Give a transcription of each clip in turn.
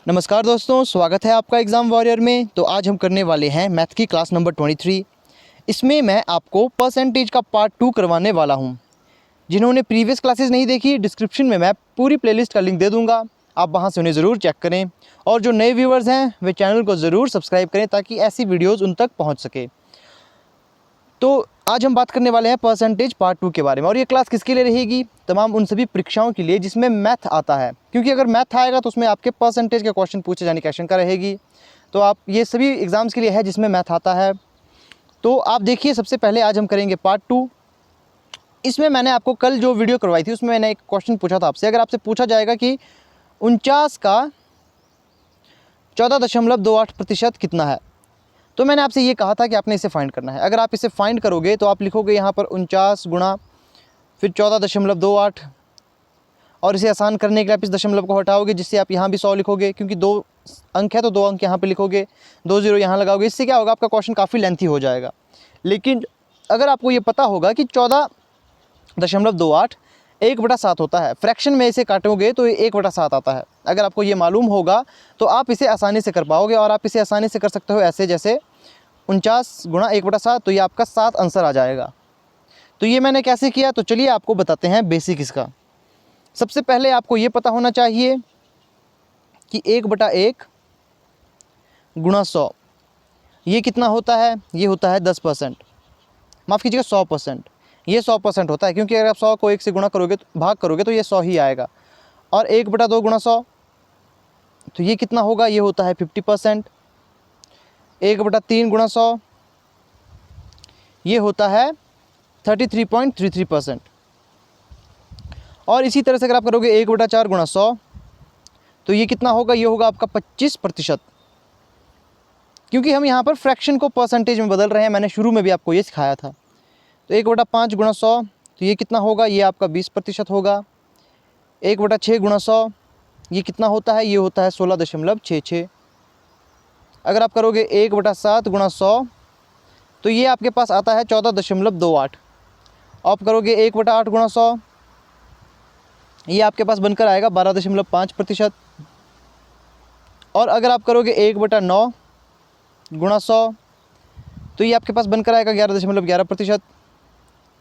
नमस्कार दोस्तों, स्वागत है आपका एग्ज़ाम वॉरियर में। तो आज हम करने वाले हैं मैथ की क्लास नंबर 23। इसमें मैं आपको परसेंटेज का पार्ट 2 करवाने वाला हूं। जिन्होंने प्रीवियस क्लासेस नहीं देखी, डिस्क्रिप्शन में मैं पूरी प्लेलिस्ट का लिंक दे दूंगा, आप वहां से उन्हें ज़रूर चेक करें। और जो नए व्यूवर्स हैं वे चैनल को ज़रूर सब्सक्राइब करें ताकि ऐसी वीडियोज़ उन तक पहुँच सके। तो आज हम बात करने वाले हैं परसेंटेज पार्ट 2 के बारे में। और ये क्लास किसके लिए रहेगी? तमाम उन सभी परीक्षाओं के लिए जिसमें मैथ आता है, क्योंकि अगर मैथ आएगा तो उसमें आपके परसेंटेज के क्वेश्चन पूछे जाने की आशंका रहेगी। तो आप ये सभी एग्ज़ाम्स के लिए है जिसमें मैथ आता है। तो आप देखिए, सबसे पहले आज हम करेंगे पार्ट 2। इसमें मैंने आपको कल जो वीडियो करवाई थी उसमें मैंने एक क्वेश्चन पूछा था आपसे। अगर आपसे पूछा जाएगा कि 49 का 14.28% कितना है, तो मैंने आपसे ये कहा था कि आपने इसे फाइंड करना है। अगर आप इसे फाइंड करोगे तो आप लिखोगे यहाँ पर 49 गुणा फिर 14.28, और इसे आसान करने के लिए आप इस दशमलव को हटाओगे, जिससे आप यहाँ भी 100 लिखोगे, क्योंकि 2 अंक है तो 2 अंक यहाँ पे लिखोगे, 2 0 यहाँ लगाओगे। इससे क्या होगा, आपका क्वेश्चन काफ़ी लेंथी हो जाएगा। लेकिन अगर आपको ये पता होगा कि 14.28 1/7 होता है, फ्रैक्शन में इसे काटोगे तो ये 1/7 आता है। अगर आपको ये मालूम होगा तो आप इसे आसानी से कर पाओगे। और आप इसे आसानी से कर सकते हो ऐसे, जैसे 49 गुणा 1/7, तो ये आपका 7 आंसर आ जाएगा। तो ये मैंने कैसे किया, तो चलिए आपको बताते हैं बेसिक इसका। सबसे पहले आपको ये पता होना चाहिए कि 1/1 गुणा 100 ये कितना होता है? ये होता है 10%, माफ़ कीजिएगा 100%। ये 100% होता है, क्योंकि अगर आप 100 को 1 से गुणा करोगे तो भाग करोगे तो ये 100 ही आएगा। और 1/2 गुणा 100, तो ये कितना होगा? ये होता है 50%। 1/3 गुणा 100 ये होता है 33.33%। और इसी तरह से अगर आप करोगे 1/4 गुणा 100, तो ये कितना होगा? ये होगा आपका 25%। क्योंकि हम यहाँ पर फ्रैक्शन को परसेंटेज में बदल रहे हैं, मैंने शुरू में भी आपको ये सिखाया था। तो 1/5 गुणा 100, तो ये कितना होगा? ये आपका 20% होगा। 1/6 गुणा 100 ये कितना होता है? ये होता है 16.66। अगर आप करोगे 1/7 गुणा 100, तो ये आपके पास आता है 14.28। आप करोगे 1/8 गुणा 100, ये आपके पास बनकर आएगा 12.5%। और अगर आप करोगे 1/9 गुणा 100, तो ये आपके पास बनकर आएगा 11.11%।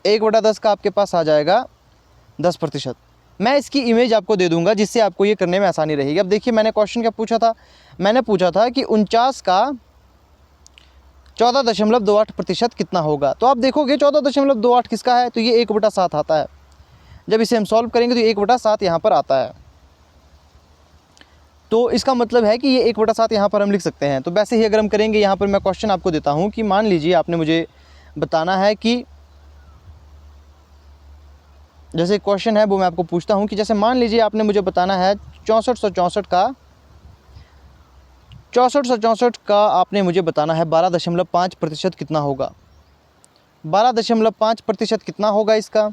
1/10 का आपके पास आ जाएगा 10%। मैं इसकी इमेज आपको दे दूंगा, जिससे आपको ये करने में आसानी रहेगी। अब देखिए, मैंने क्वेश्चन क्या पूछा था? मैंने पूछा था कि 49 का 14.28% कितना होगा। तो आप देखोगे 14.28 किसका है? तो ये 1/7 आता है। जब इसे हम सॉल्व करेंगे तो 1/7 यहाँ पर आता है। तो इसका मतलब है कि ये 1/7 यहाँ पर हम लिख सकते हैं। तो वैसे ही अगर हम करेंगे, यहाँ पर मैं क्वेश्चन आपको देता हूँ कि मान लीजिए आपने मुझे बताना है कि, जैसे क्वेश्चन है वो मैं आपको पूछता हूँ कि जैसे मान लीजिए आपने मुझे बताना है 6464 का आपने मुझे बताना है 12.5% कितना होगा। 12.5% कितना होगा इसका?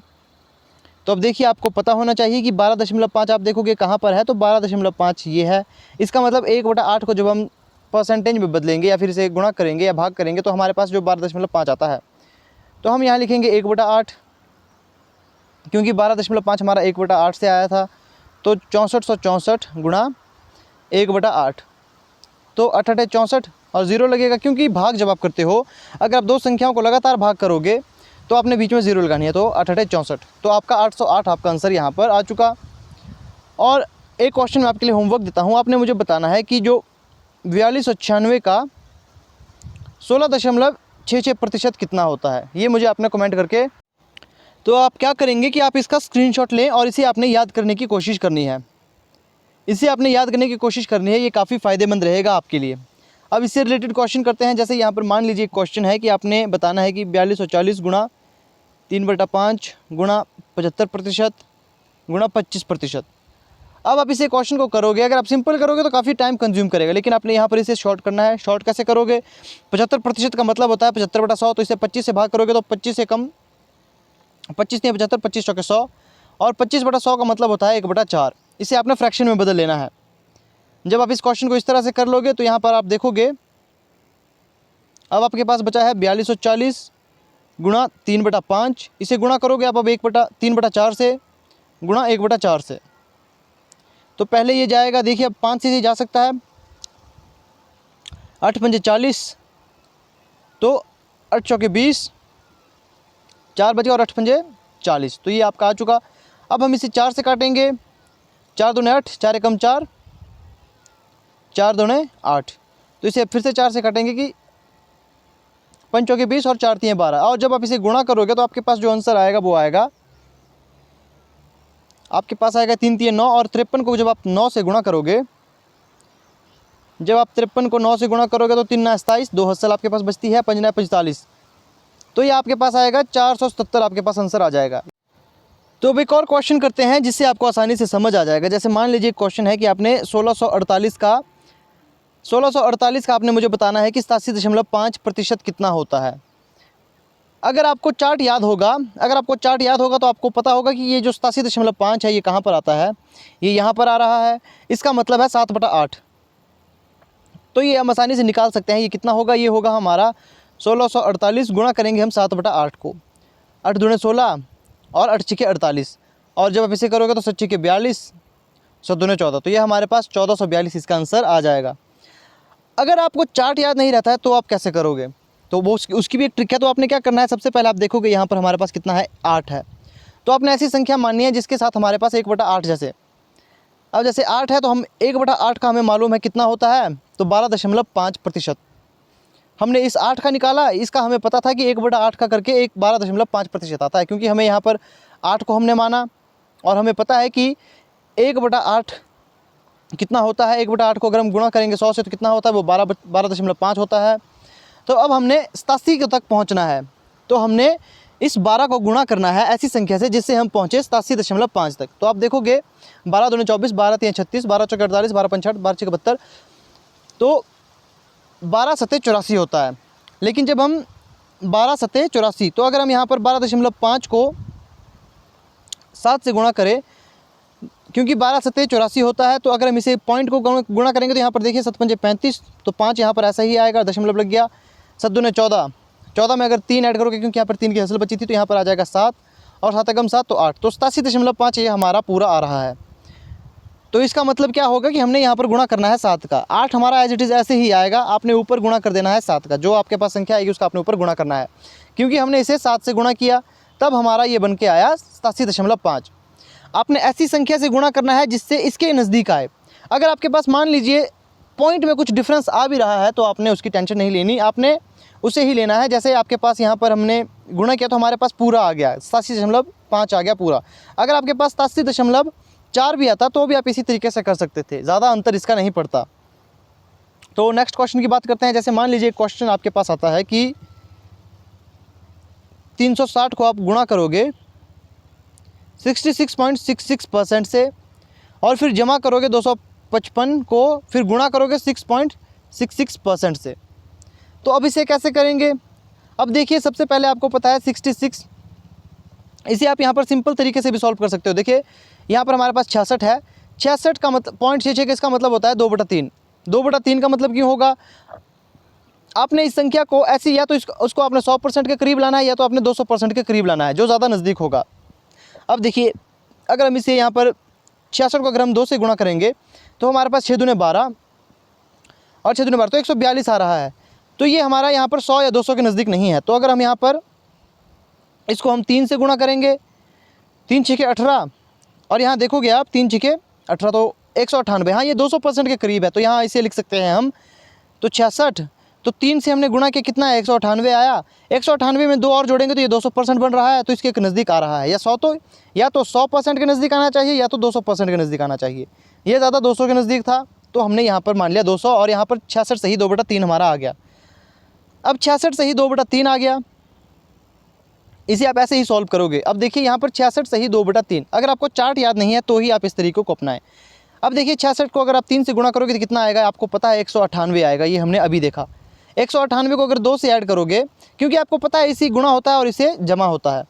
तो अब देखिए, आपको पता होना चाहिए कि 12.5 आप देखोगे कहाँ पर है, तो 12.5 ये है। इसका मतलब 1/8 को जब हम परसेंटेज में बदलेंगे या फिर इसे गुणा करेंगे या भाग करेंगे, तो हमारे पास जो 12.5 आता है, तो हम यहाँ लिखेंगे 1/8, क्योंकि 12.5 हमारा 1/8 से आया था। तो 6464 गुणा 1/8, तो 8 64 और 0 लगेगा, क्योंकि भाग जब आप करते हो, अगर आप 2 संख्याओं को लगातार भाग करोगे तो आपने बीच में 0 लगानी है। तो 8 64, तो आपका 808 आपका आंसर यहाँ पर आ चुका। और एक क्वेश्चन मैं आपके लिए होमवर्क देता हूँ। आपने मुझे बताना है कि जो 4296 का 16.66% कितना होता है। ये मुझे आपने कमेंट करके, तो आप क्या करेंगे कि आप इसका स्क्रीनशॉट लें और इसे आपने याद करने की कोशिश करनी है। इसे आपने याद करने की कोशिश करनी है, ये काफ़ी फ़ायदेमंद रहेगा आपके लिए। अब इससे रिलेटेड क्वेश्चन करते हैं। जैसे यहाँ पर मान लीजिए क्वेश्चन है कि आपने बताना है कि 4240 गुणा 3/5 गुणा 75% गुणा 25%। अब आप इसे क्वेश्चन को करोगे, अगर आप सिंपल करोगे तो काफ़ी टाइम कंज्यूम करेगा, लेकिन आपने यहाँ पर इसे शॉर्ट करना है। शॉर्ट कैसे करोगे? 75% का मतलब होता है 75/100, तो इसे 25 से भाग करोगे तो 25 से कम, 25 नहीं 75, 25 चौके 100, और 25/100 का मतलब होता है 1/4। इसे आपने फ्रैक्शन में बदल लेना है। जब आप इस क्वेश्चन को इस तरह से कर लोगे तो यहाँ पर आप देखोगे, अब आपके पास बचा है 4240 गुणा 3/5। इसे गुणा करोगे आप अब 1/3/4 से गुणा 1/4 से, तो पहले ये जाएगा, देखिए अब 5 से जा सकता है, 8 पंजे 40, तो 8 चौके 20, 4 बजे और 8 पंजे 40, तो ये आपका आ चुका। अब हम इसे 4 से काटेंगे, 4 दूने 8, 4 एकम 4, 4 दूने 8, तो इसे फिर से 4 से काटेंगे कि 5 चौके 20 और 4 तिये 12, और जब आप इसे गुणा करोगे तो आपके पास जो आंसर आएगा वो आएगा, आपके पास आएगा 3 तिये 9, और 53 को जब आप 9 से गुणा करोगे, जब आप 53 को 9 से गुणा करोगे तो 3 9 27, 2 हसल आपके पास बचती है, 5 9 45, तो ये आपके पास आएगा 477, आपके पास आंसर आ जाएगा। तो अब एक और क्वेश्चन करते हैं जिससे आपको आसानी से समझ आ जाएगा। जैसे मान लीजिए क्वेश्चन है कि आपने 1648 का आपने मुझे बताना है कि 87.5% कितना होता है। अगर आपको चार्ट याद होगा तो आपको पता होगा कि ये जो 87.5 है ये कहाँ पर आता है, ये यहाँ पर आ रहा है, इसका मतलब है 7/8। तो ये हम आसानी से निकाल सकते हैं, ये कितना होगा, ये होगा हमारा 1648, गुणा करेंगे हम 7/8 को, 8 दूने 16 और 8 छिके 48, और जब आप इसे करोगे तो 7 छिके 42, 7 दूने 14, तो ये हमारे पास 1442 इसका आंसर आ जाएगा। अगर आपको चार्ट याद नहीं रहता है तो आप कैसे करोगे, तो वो उसकी भी एक ट्रिक है। तो आपने क्या करना है, सबसे पहले आप देखोगे यहाँ पर हमारे पास कितना है, 8 है, तो आपने ऐसी संख्या माननी है जिसके साथ हमारे पास 1/8 जैसे, अब जैसे 8 है तो हम 1/8 का हमें मालूम है कितना होता है, तो 12.5%। हमने इस 8 का निकाला, इसका हमें पता था कि 1/8 का करके 12.5% आता है, क्योंकि हमें यहाँ पर 8 को हमने माना और हमें पता है कि 1/8 कितना होता है। 1/8 को अगर हम गुणा करेंगे 100 से तो कितना होता है, वो 12.5 होता है। तो अब हमने 87 तक पहुँचना है, तो हमने इस 12 को गुणा करना है ऐसी संख्या से जिससे हम पहुँचे 87.5 तक। तो आप देखोगे 12 दूने 24, 12 तिये 36, 12 चौके 48, 12 पंचे 60, 12 छिके 72, तो 12 सत्ते 84 होता है। लेकिन जब हम 12 सत्ते 84, तो अगर हम यहाँ पर 12.5 को 7 से गुणा करें, क्योंकि 12 सत्ते 84 होता है, तो अगर हम इसे पॉइंट को गुणा करेंगे तो यहाँ पर देखिए 7 पंजे 35, तो 5 यहाँ पर ऐसा ही आएगा, दशमलव लग गया, 7 दूने 14, 14 में अगर 3 ऐड करोगे क्योंकि यहाँ पर 3 की हसल बची थी, तो यहाँ पर आ जाएगा 7, और 7 एकम 7, तो 8, तो 87.5 ये हमारा पूरा आ रहा है। तो इसका मतलब क्या होगा कि हमने यहाँ पर गुणा करना है 7 का, 8 हमारा एज इट इज़ ऐसे ही आएगा, आपने ऊपर गुणा कर देना है 7 का, जो आपके पास संख्या आएगी उसका आपने ऊपर गुणा करना है, क्योंकि हमने इसे 7 से गुणा किया तब हमारा ये बन के आया 87.5। आपने ऐसी संख्या से गुणा करना है जिससे इसके नज़दीक आए। अगर आपके पास मान लीजिए पॉइंट में कुछ डिफरेंस आ भी रहा है तो आपने उसकी टेंशन नहीं लेनी, आपने उसे ही लेना है। जैसे आपके पास यहाँ पर हमने गुणा किया तो हमारे पास पूरा आ गया, 87.5 आ गया पूरा। अगर आपके पास 87.4 भी आता तो भी आप इसी तरीके से कर सकते थे, ज़्यादा अंतर इसका नहीं पड़ता। तो नेक्स्ट क्वेश्चन की बात करते हैं। जैसे मान लीजिए क्वेश्चन आपके पास आता है कि 360 को आप गुणा करोगे 66.66% से, और फिर जमा करोगे 255 को, फिर गुणा करोगे 6.66% से। तो अब इसे कैसे करेंगे, अब देखिए सबसे पहले आपको पता है 66, इसे आप यहाँ पर सिंपल तरीके से भी सॉल्व कर सकते हो। देखिए यहाँ पर हमारे पास 66 है, 66 का मतलब 0.66 का इसका मतलब होता है 2/3। 2/3 का मतलब क्यों होगा, आपने इस संख्या को ऐसी या तो उसको आपने 100% के करीब लाना है या तो आपने 200% के करीब लाना है, जो ज़्यादा नज़दीक होगा। अब देखिए अगर हम इसे यहाँ पर 66 को अगर हम 2 से गुणा करेंगे तो हमारे पास 6 दूने 12 और 6 दूने 12 तो 142 आ रहा है। तो ये हमारा यहाँ पर 100 या 200 के नज़दीक नहीं है। तो अगर हम यहाँ पर इसको हम 3 से गुणा करेंगे, 3 छिके 18, और यहाँ देखोगे आप 3 छिके 18 तो 198, हाँ ये 200% के करीब है। तो यहाँ इसे लिख सकते हैं हम, तो 66 तो 3 से हमने गुणा किया कितना है, 198 आया। 198 में 2 और जोड़ेंगे तो ये 200% बन रहा है, तो इसके नज़दीक आ रहा है। या तो 100% के नज़दीक आना चाहिए या तो 200% के नज़दीक आना चाहिए। ये ज़्यादा 200 के नज़दीक था तो हमने यहाँ पर मान लिया 200, और यहाँ पर 66 सही 2/3 हमारा आ गया। अब 66 सही 2/3 आ गया, इसे आप ऐसे ही सॉल्व करोगे। अब देखिए यहाँ पर 66 सही 2/3, अगर आपको चार्ट याद नहीं है तो ही आप इस तरीके को अपनाएं। अब देखिए 66 को अगर आप 3 से गुणा करोगे तो कितना आएगा, आपको पता है 198 आएगा, ये हमने अभी देखा। 198 को अगर 2 से ऐड करोगे, क्योंकि आपको पता है इसी गुणा होता है और इसे जमा होता है,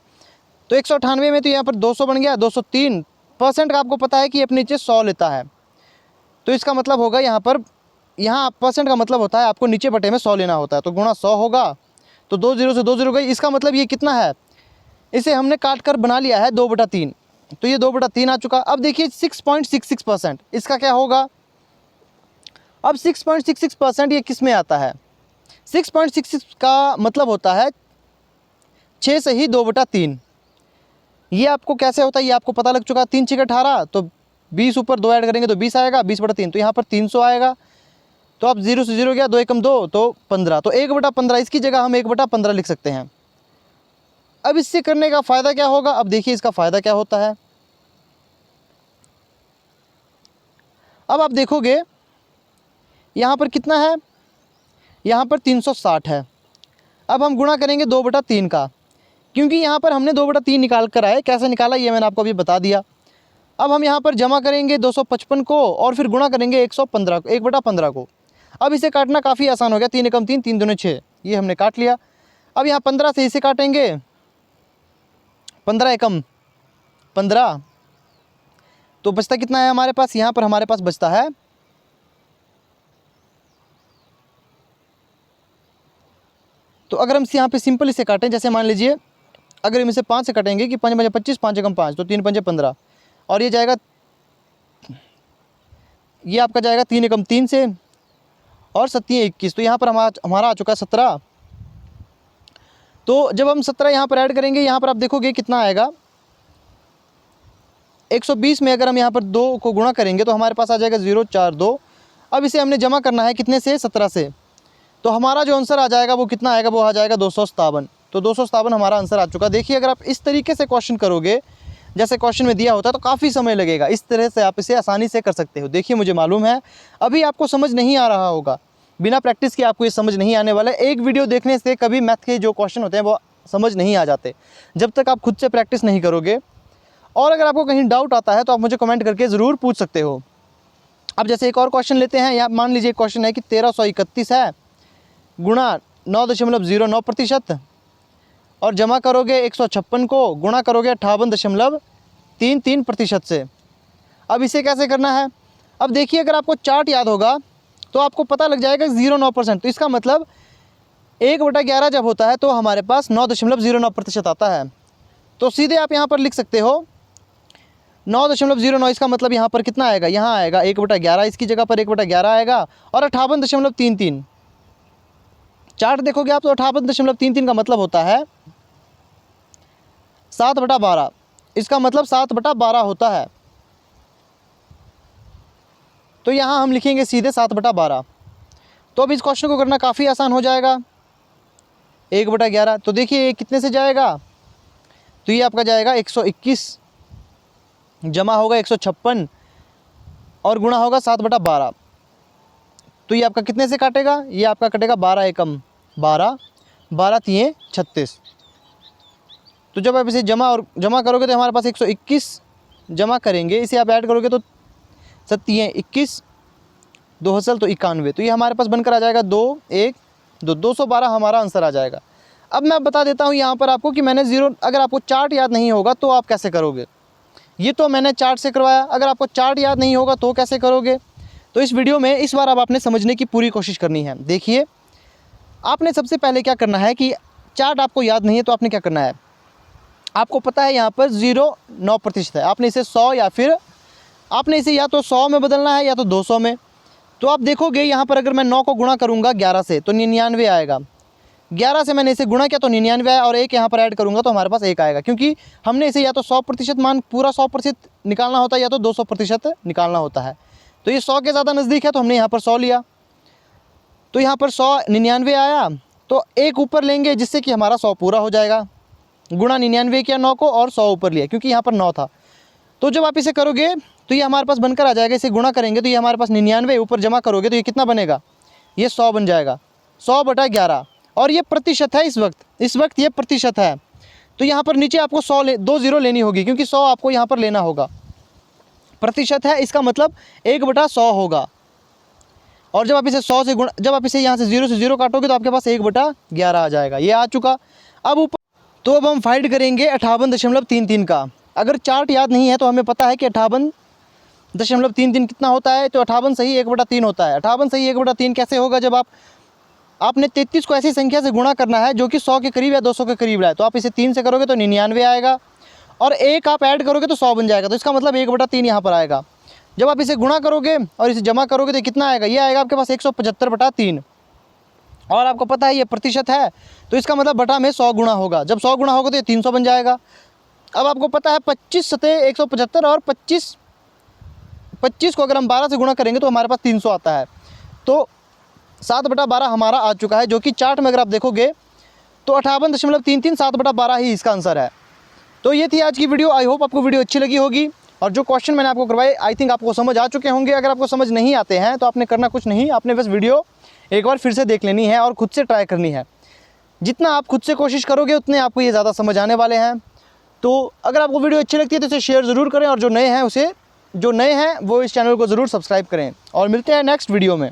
तो 198 में तो यहाँ पर 200 बन गया। 203% का आपको पता है कि ये अपने नीचे 100 लेता है, तो इसका मतलब होगा यहाँ परसेंट का मतलब होता है आपको नीचे बटे में 100 लेना होता है, तो गुणा 100 होगा, तो 2 0 से 2 0 गई। इसका मतलब ये कितना है, इसे हमने काट कर बना लिया है 2/3। तो ये 2/3 आ चुका। अब देखिए 6.66%, इसका क्या होगा? अब 6.66% ये किस में आता है? 6.66 का मतलब होता है 6 से ही 2/3। ये आपको कैसे होता है ये आपको पता लग चुका। 3 6 18, तो 20 ऊपर 2 ऐड करेंगे तो 20 आएगा, 20/3, तो यहाँ पर 300 आएगा। तो अब 0 से 0 गया, 2 एकम 2, तो 15, तो 1/15, इसकी जगह हम 1/15 लिख सकते हैं। अब इससे करने का फ़ायदा क्या होगा? अब देखिए इसका फ़ायदा क्या होता है। अब आप देखोगे यहाँ पर कितना है, यहाँ पर 360 है। अब हम गुणा करेंगे 2/3 का, क्योंकि यहाँ पर हमने 2/3 निकाल कर आए। कैसे निकाला ये मैंने आपको अभी बता दिया। अब हम यहाँ पर जमा करेंगे 255 को और फिर गुणा करेंगे 115 को, 1/15 को। अब इसे काटना काफ़ी आसान हो गया। 3 एकम 3, 3 दूने 6, ये हमने काट लिया। अब यहाँ 15 से इसे काटेंगे, 15 एकम 15, तो बचता कितना है हमारे पास? यहाँ पर हमारे पास बचता है, तो अगर हम यहाँ पे सिंपल इसे काटें, जैसे मान लीजिए अगर हम इसे 5 से काटेंगे कि 5 5 25, 5 एकम 5, तो 3 5 15, और ये जाएगा, ये आपका जाएगा 3 एकम 3 से, और 7 21, तो यहाँ पर हमारा आ चुका है 17। तो जब हम 17 यहाँ पर ऐड करेंगे, यहाँ पर आप देखोगे कितना आएगा, 120 में अगर हम यहाँ पर 2 को गुणा करेंगे तो हमारे पास आ जाएगा 042। अब इसे हमने जमा करना है कितने से? 17 से। तो हमारा जो आंसर आ जाएगा वो कितना आएगा? वो आ जाएगा 257। तो 257 हमारा आंसर आ चुका। देखिए अगर आप इस तरीके से क्वेश्चन करोगे जैसे क्वेश्चन में दिया होता है तो काफ़ी समय लगेगा। इस तरह से आप इसे आसानी से कर सकते हो। देखिए मुझे मालूम है अभी आपको समझ नहीं आ रहा होगा, बिना प्रैक्टिस के आपको ये समझ नहीं आने वाला है। एक वीडियो देखने से कभी मैथ के जो क्वेश्चन होते हैं वो समझ नहीं आ जाते जब तक आप खुद से प्रैक्टिस नहीं करोगे। और अगर आपको कहीं डाउट आता है तो आप मुझे कमेंट करके ज़रूर पूछ सकते हो। अब जैसे एक और क्वेश्चन लेते हैं। यहाँ मान लीजिए क्वेश्चन है कि 1331 है गुणा 9.09% और जमा करोगे 156 को, गुणा करोगे 58.33% से। अब इसे कैसे करना है? अब देखिए अगर आपको चार्ट याद होगा तो आपको पता लग जाएगा 0.9%। तो इसका मतलब 1/11 जब होता है तो हमारे पास 9.09% आता है। तो सीधे आप यहाँ पर लिख सकते हो 9.09, इसका मतलब यहाँ पर कितना आएगा? यहाँ आएगा 1/11, इसकी जगह पर 1/11 आएगा, और 58.33। चार्ट देखोगे आप तो 58.33 का मतलब होता है 7/12। इसका मतलब 7/12 होता है। तो यहाँ हम लिखेंगे सीधे 7/12। तो अब इस क्वेश्चन को करना काफ़ी आसान हो जाएगा। 1/11, तो देखिए ये कितने से जाएगा? तो ये आपका जाएगा 121, जमा होगा 156 और गुणा होगा 7/12। तो ये आपका कितने से काटेगा? ये आपका कटेगा 12 एकम 12, 12 3 36। तो जब आप इसे जमा करोगे तो हमारे पास 121 जमा करेंगे, इसे आप ऐड करोगे तो 7 21, 2 हसल तो 91। तो ये हमारे पास बनकर आ जाएगा 2 1 2, 212 हमारा आंसर आ जाएगा। अब मैं बता देता हूँ यहाँ पर आपको कि मैंने अगर आपको चार्ट याद नहीं होगा तो आप कैसे करोगे। ये तो मैंने चार्ट से करवाया, अगर आपको चार्ट याद नहीं होगा तो कैसे करोगे? तो इस वीडियो में इस बार अब आपने समझने की पूरी कोशिश करनी है। देखिए आपने सबसे पहले क्या करना है कि चार्ट आपको याद नहीं है तो आपने क्या करना है, आपको पता है यहाँ पर 0.9% है। आपने इसे 100 या फिर आपने इसे या तो 100 में बदलना है या तो 200 में। तो आप देखोगे यहाँ पर अगर मैं 9 को गुणा करूँगा 11 से तो 99 आएगा। 11 से मैंने इसे गुणा किया तो 99 आया, और 1 यहाँ पर ऐड करूँगा तो हमारे पास 1 आएगा, क्योंकि हमने इसे या तो 100% मान पूरा 100% निकालना होता है या तो 200% निकालना होता है। तो ये 100 के ज़्यादा नज़दीक है तो हमने यहाँ पर 100 लिया। तो यहाँ पर 100 99 आया, तो 1 ऊपर लेंगे जिससे कि हमारा 100 पूरा हो जाएगा। गुणा 99 किया 9 को और 100 ऊपर लिया क्योंकि यहाँ पर 9 था। तो जब आप इसे करोगे तो ये हमारे पास बनकर आ जाएगा। इसे गुणा करेंगे तो ये हमारे पास 99 ऊपर जमा करोगे तो ये कितना बनेगा? ये 100 बन जाएगा, 100/11। और ये प्रतिशत है, इस वक्त ये प्रतिशत है। तो यहाँ पर नीचे आपको 2 0 लेनी होगी क्योंकि 100 आपको यहाँ पर लेना होगा। प्रतिशत है, इसका मतलब 1/100 होगा। और जब आप इसे 100 से जब आप इसे यहाँ से 0 से 0 काटोगे तो आपके पास 1/11 आ जाएगा। ये आ चुका। अब ऊपर तो अब हम फाइंड करेंगे 58.33 का। अगर चार्ट याद नहीं है तो हमें पता है कि 58.33 कितना होता है, तो 58 सही 1/3 होता है। 58 सही 1/3 कैसे होगा? जब आपने 33 को ऐसी संख्या से गुणा करना है जो कि 100 के करीब या 200 के करीब है। तो आप इसे 3 से करोगे तो 99 आएगा, और 1 आप ऐड करोगे तो 100 बन जाएगा। तो इसका मतलब 1/3 यहाँ पर आएगा। जब आप इसे गुणा करोगे और इसे जमा करोगे तो कितना आएगा, ये आएगा आपके पास 175/3। और आपको पता है ये प्रतिशत है, तो इसका मतलब बटा में 100 गुणा होगा। जब 100 गुणा होगा तो ये 300 बन जाएगा। अब आपको पता है 25 सतह 175 और 25 को अगर हम 12 से गुणा करेंगे तो हमारे पास 300 आता है। तो 7/12 हमारा आ चुका है, जो कि चार्ट में अगर आप देखोगे तो 58.33 7/12 ही इसका आंसर है। तो ये थी आज की वीडियो। आई होप आपको वीडियो अच्छी लगी होगी और जो क्वेश्चन मैंने आपको करवाए आई थिंक आपको समझ आ चुके होंगे। अगर आपको समझ नहीं आते हैं तो आपने करना कुछ नहीं, आपने बस वीडियो एक बार फिर से देख लेनी है और खुद से ट्राई करनी है। जितना आप खुद से कोशिश करोगे उतने आपको ये ज़्यादा समझ आने वाले हैं। तो अगर आपको वीडियो अच्छी लगती है तो इसे शेयर ज़रूर करें और जो नए हैं वो इस चैनल को ज़रूर सब्सक्राइब करें और मिलते हैं नेक्स्ट वीडियो में।